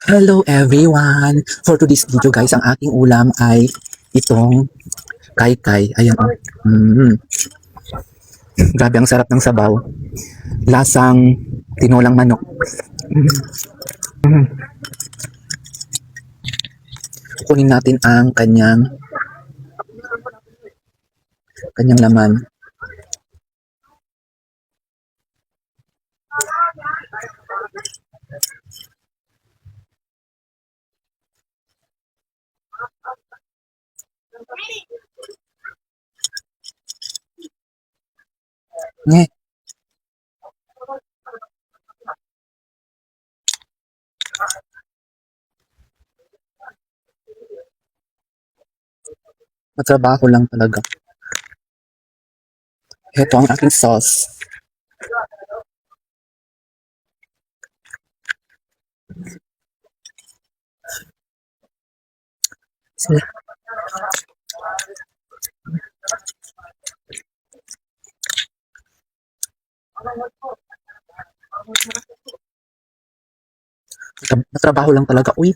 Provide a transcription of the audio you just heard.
Hello everyone! For today's video guys, ang ating ulam ay itong kaykay. Ayan oh. Grabe ang sarap ng sabaw. Lasang tinolang manok. Kunin natin ang kanyang laman. Nge. Matrabaho lang talaga. Ito ang aking sauce. Sige. Matrabaho lang talaga. Uy.